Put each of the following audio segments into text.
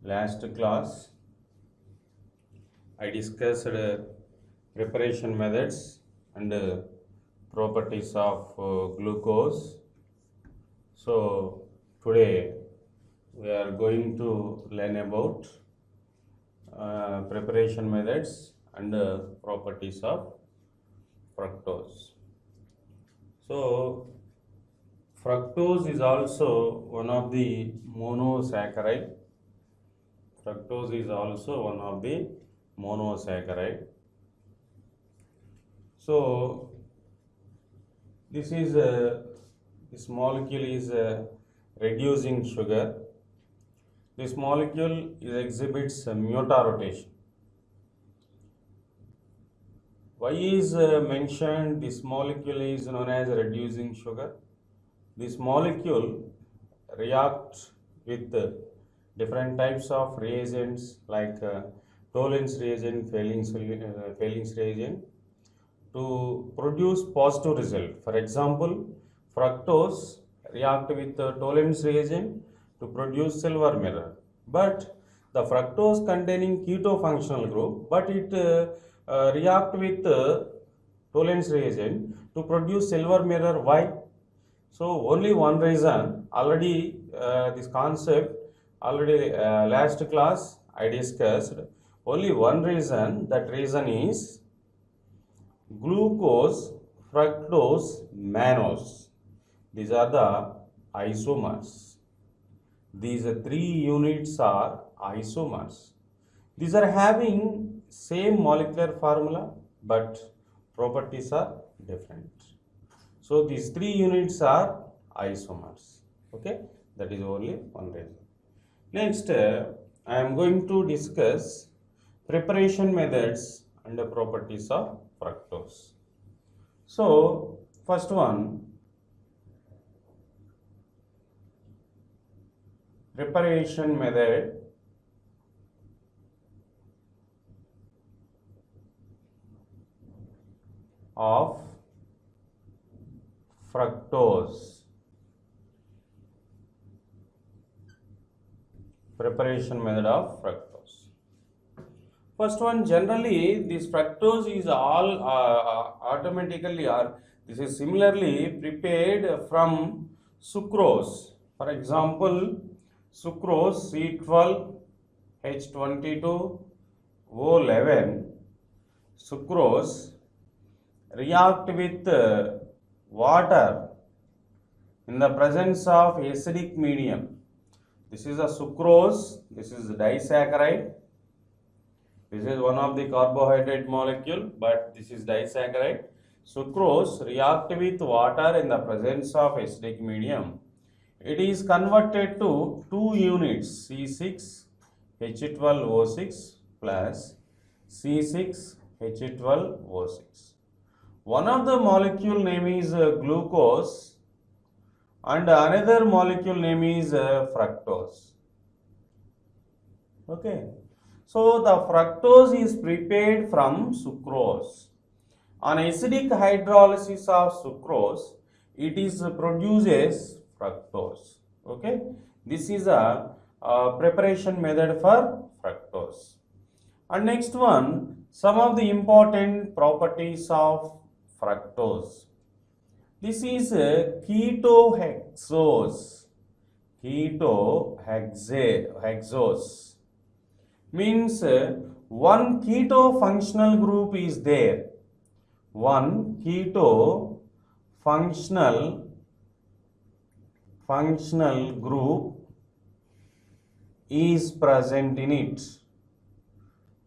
Last class I discussed preparation methods and properties of glucose. So today we are going to learn about preparation methods and properties of fructose. So fructose is also one of the monosaccharide. Fructose is also one of the monosaccharide. So this molecule is reducing sugar. This molecule exhibits mutarotation. Why is mentioned this molecule is known as reducing sugar? This molecule reacts with different types of reagents like Tollens reagent, Fehling's reagent to produce positive result. For example, fructose react with Tollens reagent to produce silver mirror. But the fructose containing keto functional group, but it react with Tollens reagent to produce silver mirror. Why? So only one reason. Already this concept already last class I discussed. Only one reason. That reason is glucose, fructose, mannose. These are the isomers. These three units are isomers. These are having same molecular formula but properties are different. So these three units are isomers. Okay, that is only one reason. Next, I am going to discuss preparation methods and the properties of fructose. So first one, preparation method of fructose. Preparation method of fructose. First one, generally this fructose is all automatically or this is similarly prepared from sucrose. For example, sucrose C12H22O11 sucrose react with water in the presence of acidic medium. This is a sucrose, this is disaccharide. This is one of the carbohydrate molecule, but this is disaccharide. Sucrose react with water in the presence of acidic medium. It is converted to two units, C6H12O6 plus C6H12O6. One of the molecule name is glucose and another molecule name is fructose. Okay, so the fructose is prepared from sucrose. On acidic hydrolysis of sucrose, it is produces fructose. Okay, this is a preparation method for fructose. And next one, some of the important properties of fructose. This is ketohexose. Ketohexose means one keto functional group is there. One keto functional group is present in it.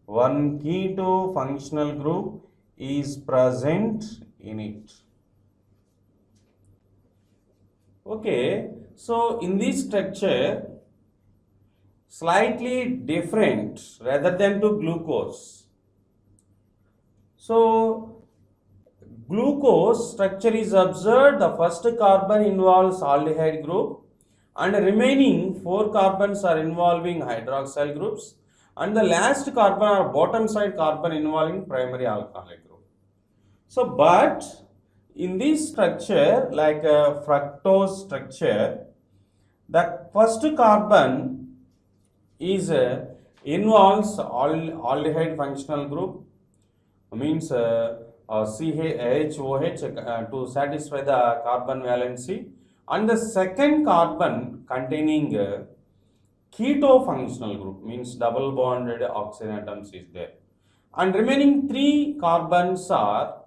One keto functional group is present in it. Okay, so in this structure, slightly different rather than to glucose. So, glucose structure is observed. The first carbon involves aldehyde group and remaining 4 carbons are involving hydroxyl groups and the last carbon or bottom side carbon involving primary alcoholic group. So, but in this structure, like a fructose structure, the first carbon is involves aldehyde functional group, means CHOH to satisfy the carbon valency, and the second carbon containing keto functional group, means double bonded oxygen atoms is there, and remaining three carbons are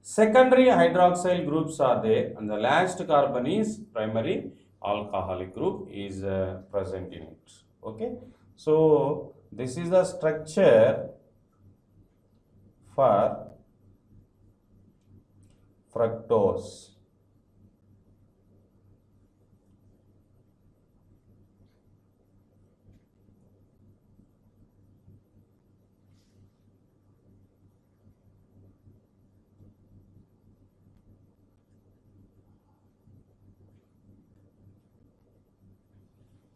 secondary hydroxyl groups are there, and the last carbon is primary alcoholic group is present in it. Okay, so this is the structure for fructose.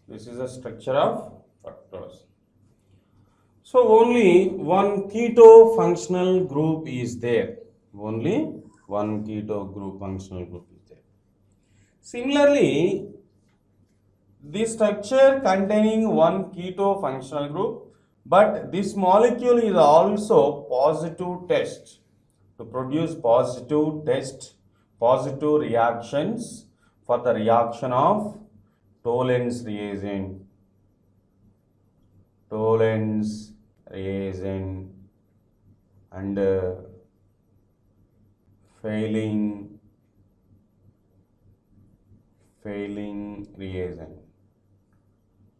This is the structure of fructose. So only one keto functional group is there. Only one keto group functional group is there. Similarly, this structure containing one keto functional group, but this molecule is also positive test to produce positive reactions for the reaction of Tollens reagent and failing reagent.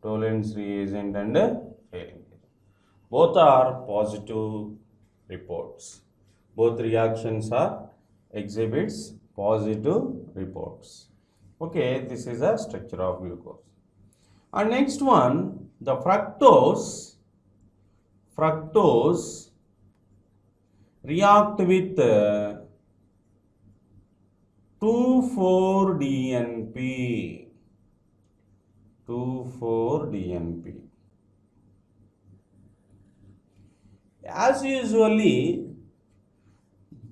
Tollens reagent and failing reagent. Both are positive reports. Both reactions are exhibits positive reports. Okay, this is a structure of glucose. And next one, the fructose react with 2,4-DNP. 2,4-DNP. As usually,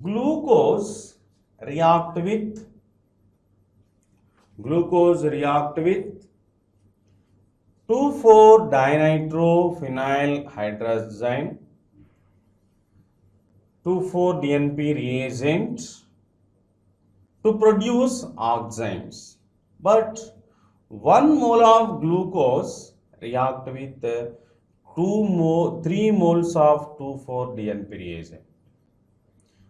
glucose react with 2,4-dinitrophenylhydrazine, 2,4-DNP reagent to produce oximes. But 1 mole of glucose react with 3 moles of 2,4-DNP reagent.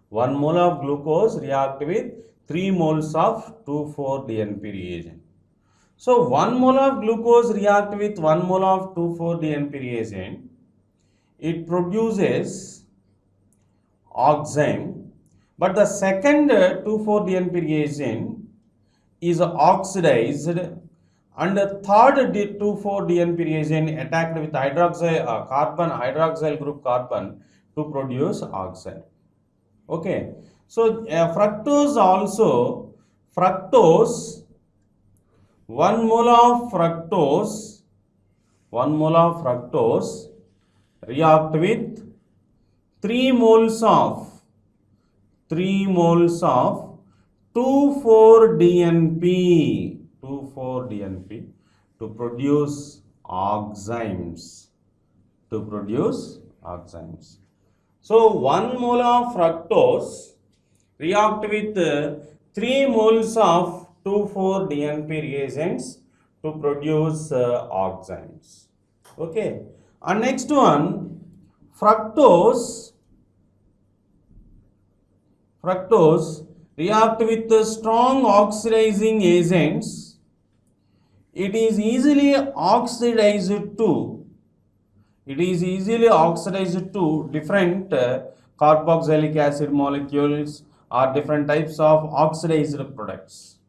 1 mole of glucose react with 3 moles of 2,4-DNP reagent. So 1 mole of glucose react with 1 mole of 2,4-DNP reagent. It produces oxime, but the second 2,4-DNP reagent is oxidized, and the third 2,4-DNP reagent attacked with hydroxyl group carbon to produce oxide. Okay, so fructose 1 mole of fructose react with 3 moles of 2,4-DNP to produce oximes. So 1 mole of fructose react with 3 moles of 2,4-DNP reagents to produce oximes. Okay, and next one, fructose react with strong oxidizing agents. It is easily oxidized to different carboxylic acid molecules or different types of oxidized products.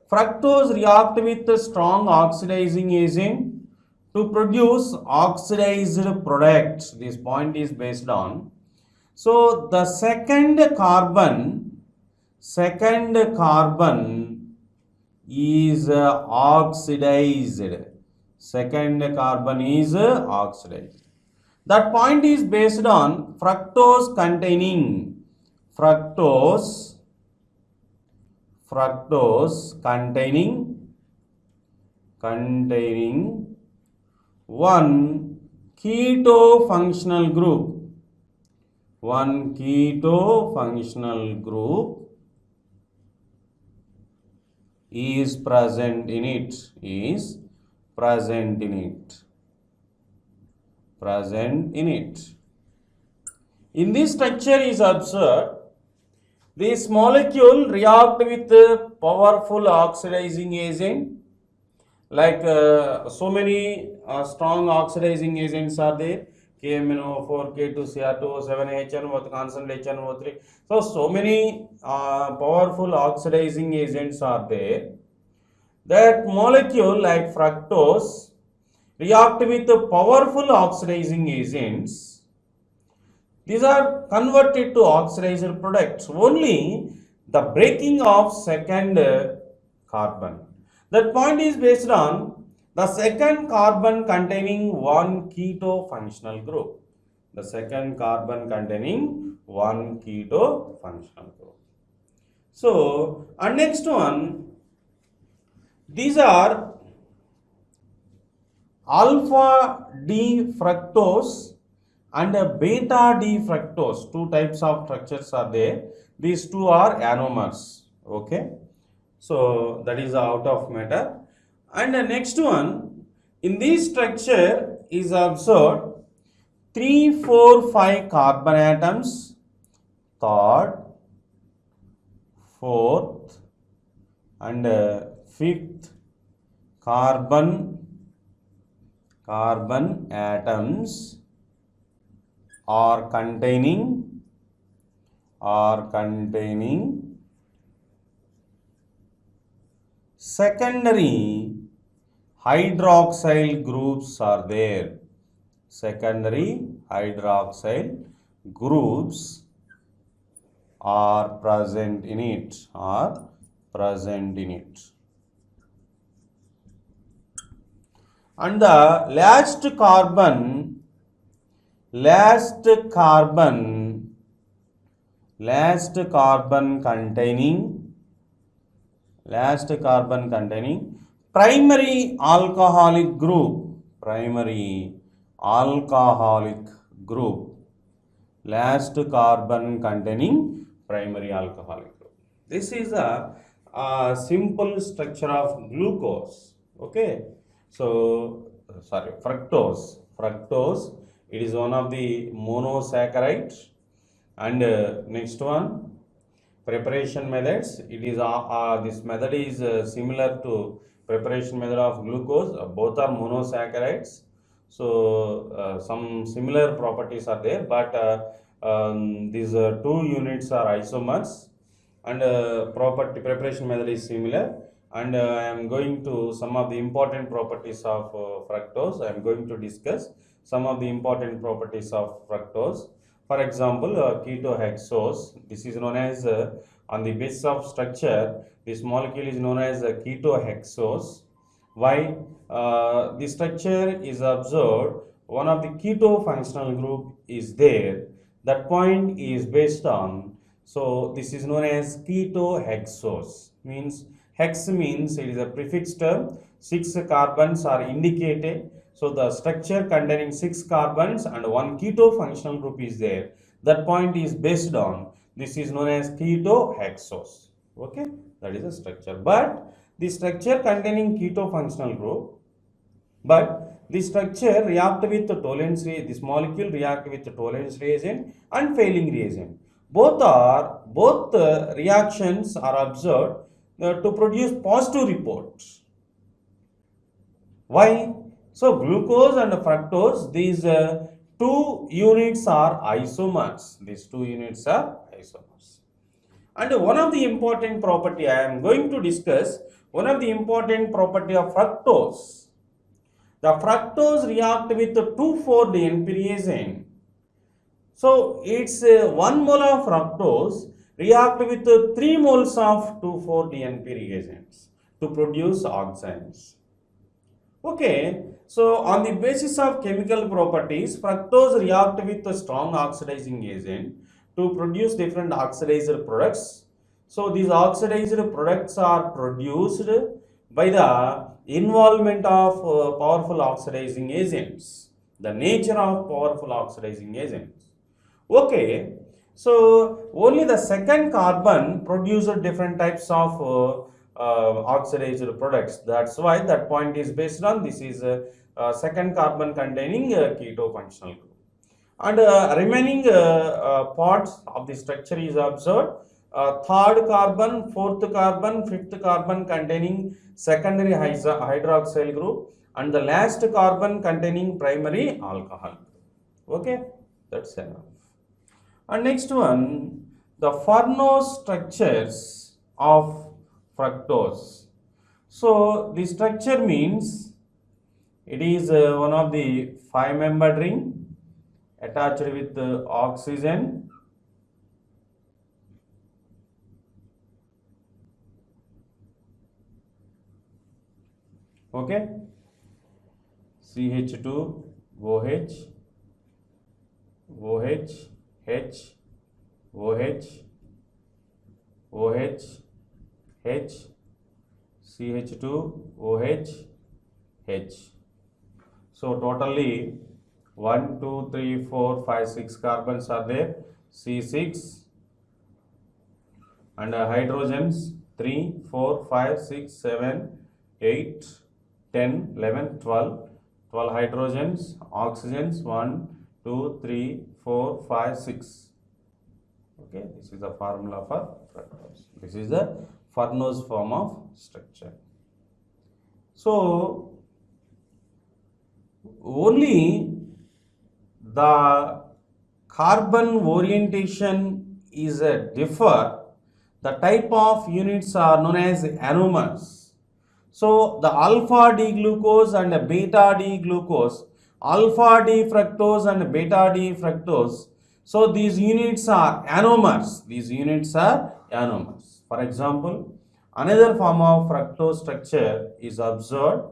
Fructose react with a strong oxidizing agent to produce oxidized products. This point is based on. So the second carbon is oxidized. That point is based on fructose containing 1 one keto functional group. One keto functional group is present in it. Is present in it. Present in it. In this structure is observed, this molecule react with a powerful oxidizing agent, like so many strong oxidizing agents are there. KMnO4, K2Cr2, 7HN with constant HNO3. So many powerful oxidizing agents are there. That molecule like fructose react with the powerful oxidizing agents. These are converted to oxidizer products. Only the breaking of second carbon. That point is based on the second carbon containing one keto functional group. The second carbon containing one keto functional group. So, and next one, these are alpha D fructose and beta D fructose. Two types of structures are there. These two are anomers. Okay. So that is out of matter. And the next one, in this structure is observed 3, 4, 5 carbon atoms, third, fourth, and fifth carbon atoms are containing secondary hydroxyl groups are there. Secondary hydroxyl groups are present in it. And the last carbon containing primary alcoholic group. Last carbon containing primary alcoholic group. This is a simple structure of glucose. Okay. So, fructose. It is one of the monosaccharide. And next one, preparation methods. It is this method is similar to preparation method of glucose. Both are monosaccharides. So some similar properties are there, but these two units are isomers, and preparation method is similar. And I am going to some of the important properties of fructose. I am going to discuss some of the important properties of fructose. For example, ketohexose. This is known as on the basis of structure. This molecule is known as ketohexose. Why? The structure is observed. One of the keto functional group is there. That point is based on. So this is known as ketohexose. Means hex means it is a prefix term. 6 carbons are indicated. So the structure containing 6 carbons and one keto functional group is there. That point is based on. This is known as ketohexose. Okay, that is the structure. But the structure containing keto functional group, but the structure react with the Tollens reagent. This molecule react with the Tollens reagent and Fehling reagent. Both reactions are observed to produce positive reports. Why? So glucose and fructose, these two units are isomers. And one of the important property I am going to discuss, one of the important property of fructose. The fructose react with the 2,4-DNP reagent. So it's 1 mole of fructose react with 3 moles of 2,4-DNP reagents to produce oxidants. Okay, so on the basis of chemical properties, fructose react with a strong oxidizing agent to produce different oxidizer products. So these oxidizer products are produced by the involvement of powerful oxidizing agents, the nature of powerful oxidizing agents. Okay, so only the second carbon produces different types of oxidized products. That's why that point is based on this is second carbon containing keto functional group. And remaining parts of the structure is observed. Third carbon, fourth carbon, fifth carbon containing secondary hydroxyl group, and the last carbon containing primary alcohol. Okay, that's enough. And next one, the Farnos structures of fructose. So the structure means it is one of the 5-membered ring attached with oxygen. Okay, CH2, OH, OH, H, OH, OH, H, CH2, OH, H. So totally 1, 2, 3, 4, 5, 6 carbons are there, C6, and hydrogens 3, 4, 5, 6, 7, 8, 10, 11, 12, 12 hydrogens, oxygens 1, 2, 3, 4, 5, 6. Okay, this is the formula for fructose. This is the Farnos form of structure. So only the carbon orientation is differ. The type of units are known as anomers. So the alpha D glucose and beta D glucose, alpha D fructose and beta D fructose. So these units are anomers. These units are anomers. For example, another form of fructose structure is observed.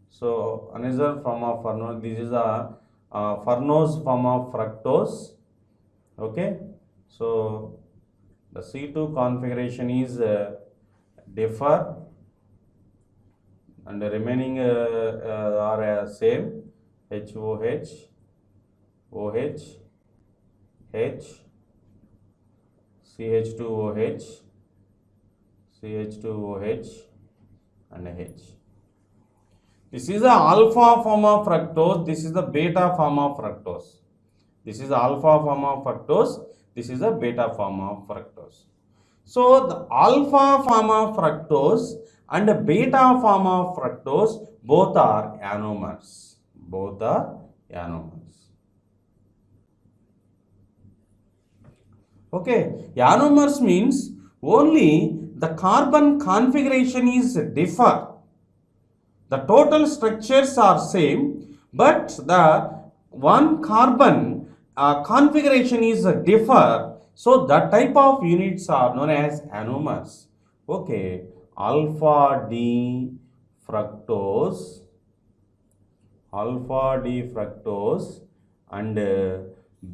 So another form of Farnos, this is a Farnos form of fructose. Okay, so the C2 configuration is differ, and the remaining are same, HOH, OH, H, CH2OH, CH2OH, and H. This is the alpha form of fructose, this is the beta form of fructose. This is the alpha form of fructose, this is the beta form of fructose. So the alpha form of fructose and the beta form of fructose both are anomers. Both are anomers. Okay, anomers means only the carbon configuration is differ. The total structures are same, but the one carbon configuration is differ. So that type of units are known as anomers. Okay, alpha D fructose, and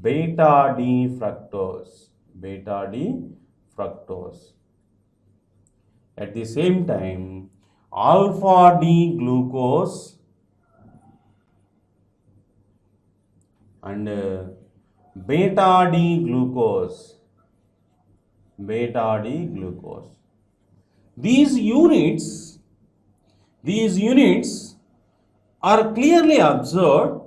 beta D fructose, At the same time, alpha D glucose and beta D glucose. These units are clearly observed.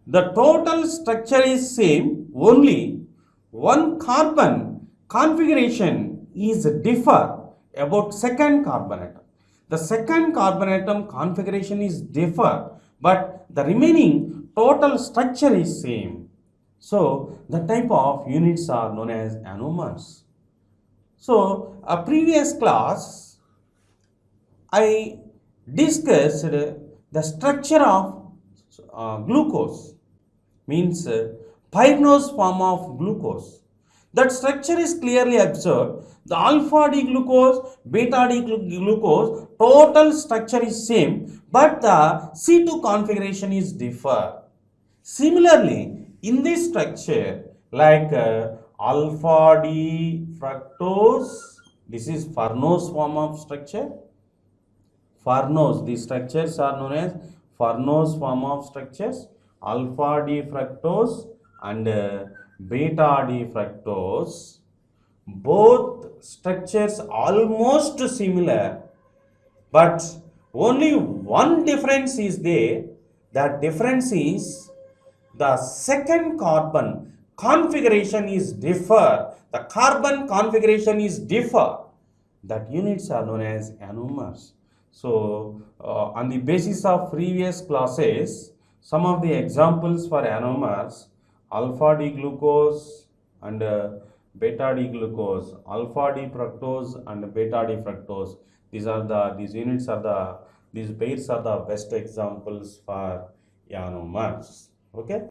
The total structure is same, only one carbon configuration is differ about second carbon atom. The second carbon atom configuration is differ, but the remaining total structure is same. So the type of units are known as anomers. So a previous class I discussed the structure of glucose, means pyranose form of glucose. That structure is clearly observed. The alpha D glucose, beta D glucose, total structure is same, but the C2 configuration is differ. Similarly, in this structure, like alpha D fructose, this is Farnos form of structure, Farnose. These structures are known as Farnose form of structures. Alpha D fructose and beta D fructose. Both structures almost similar, but only one difference is there. That difference is the second carbon configuration is differ. The carbon configuration is differ. That units are known as anomers. So, on the basis of previous classes, some of the examples for anomers: alpha D glucose and beta D glucose, alpha D fructose and beta D fructose. These pairs are the best examples for anomers. Okay.